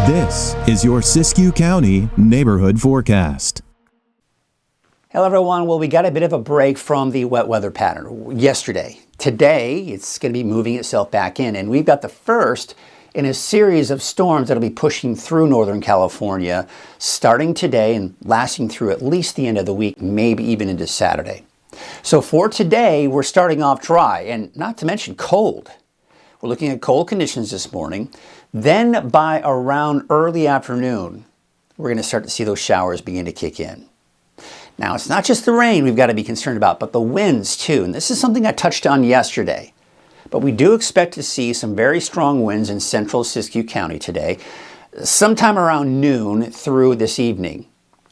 This is your Siskiyou County Neighborhood Forecast. Hello everyone. Well, we got a bit of a break from the wet weather pattern yesterday. Today, it's going to be moving itself back in, and we've got the first in a series of storms that'll be pushing through Northern California starting today and lasting through at least the end of the week, maybe even into Saturday. So for today, we're starting off dry and not to mention cold. We're looking at cold conditions this morning. Then by around early afternoon, we're going to start to see those showers begin to kick in. Now, it's not just the rain we've got to be concerned about, but the winds too. And this is something I touched on yesterday. But we do expect to see some very strong winds in central Siskiyou County today, sometime around noon through this evening.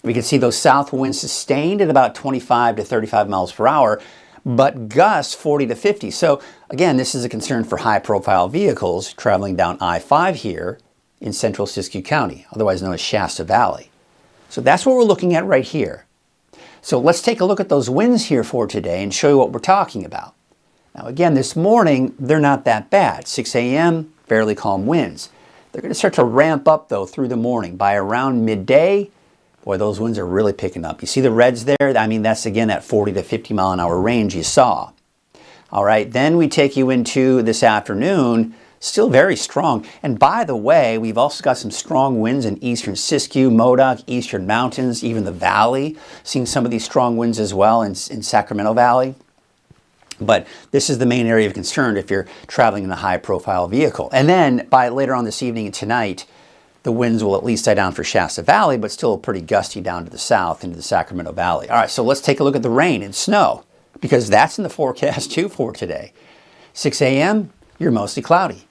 We can see those south winds sustained at about 25 to 35 miles per hour, but gusts 40 to 50. So again, this is a concern for high-profile vehicles traveling down I-5 here in central Siskiyou County, otherwise known as Shasta Valley. So that's what we're looking at right here. So let's take a look at those winds here for today and show you what we're talking about. Now again, this morning, they're not that bad. 6 a.m., fairly calm winds. They're going to start to ramp up though through the morning. By around midday, boy, those winds are really picking up. You see the reds there? I mean, that's again that 40 to 50 mile an hour range you saw. All right, then we take you into this afternoon, still very strong. And by the way, we've also got some strong winds in eastern Siskiyou, Modoc, eastern mountains, even the valley. Seeing some of these strong winds as well in Sacramento Valley. But this is the main area of concern if you're traveling in a high-profile vehicle. And then by later on this evening and tonight, the winds will at least die down for Shasta Valley, but still pretty gusty down to the south into the Sacramento Valley. All right, so let's take a look at the rain and snow, because that's in the forecast too for today. 6 a.m., you're mostly cloudy.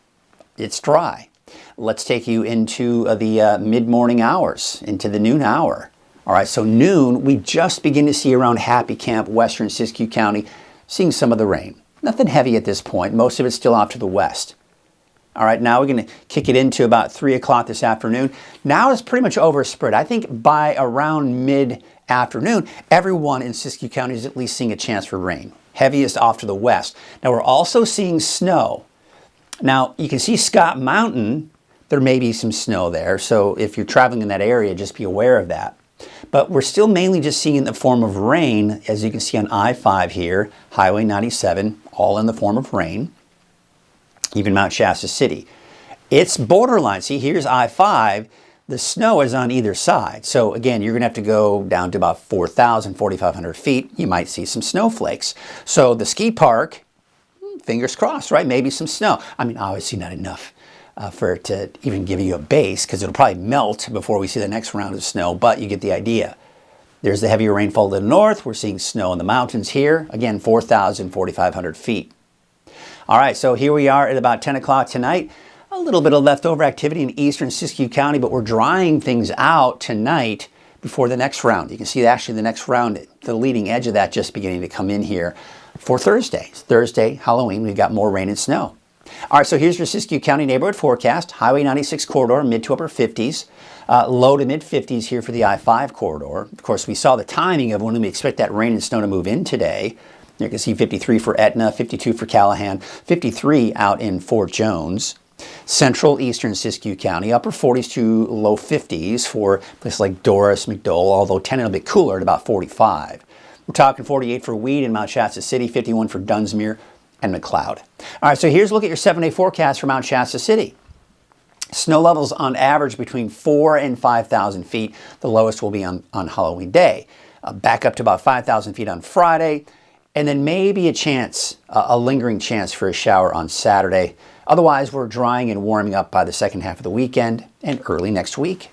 It's dry. Let's take you into the mid-morning hours, into the noon hour. All right, so noon, we just begin to see around Happy Camp, western Siskiyou County, seeing some of the rain. Nothing heavy at this point. Most of it's still off to the west. All right, now we're going to kick it into about 3 o'clock this afternoon. Now it's pretty much overspread. I think by around mid-afternoon, everyone in Siskiyou County is at least seeing a chance for rain. Heaviest off to the west. Now we're also seeing snow. Now you can see Scott Mountain. There may be some snow there, so if you're traveling in that area, just be aware of that. But we're still mainly just seeing it in the form of rain, as you can see on I-5 here, Highway 97, all in the form of rain. Even Mount Shasta City. It's borderline. See, here's I-5. The snow is on either side. So again, you're going to have to go down to about 4,000, 4,500 feet. You might see some snowflakes. So the ski park, fingers crossed, right? Maybe some snow. I mean, obviously not enough for it to even give you a base, because it'll probably melt before we see the next round of snow, but you get the idea. There's the heavier rainfall to the north. We're seeing snow in the mountains here. Again, 4,000, 4,500 feet. All right, so here we are at about 10 o'clock tonight. A little bit of leftover activity in eastern Siskiyou County, but we're drying things out tonight before the next round. You can see actually the next round, the leading edge of that just beginning to come in here for Thursday. It's Thursday, Halloween, we've got more rain and snow. All right, so here's your Siskiyou County neighborhood forecast. Highway 96 corridor, mid to upper 50s. Low to mid 50s here for the I-5 corridor. Of course, we saw the timing of when we expect that rain and snow to move in today. You can see 53 for Etna, 52 for Callahan, 53 out in Fort Jones. Central eastern Siskiyou County, upper 40s to low 50s for places like Doris, McDowell, although 10 a bit cooler at about 45. We're talking 48 for Weed in Mount Shasta City, 51 for Dunsmuir and McLeod. All right, so here's a look at your 7-day forecast for Mount Shasta City. Snow levels on average between 4,000 and 5,000 feet. The lowest will be on Halloween Day. Back up to about 5,000 feet on Friday. And then maybe a chance, a lingering chance for a shower on Saturday. Otherwise, we're drying and warming up by the second half of the weekend and early next week.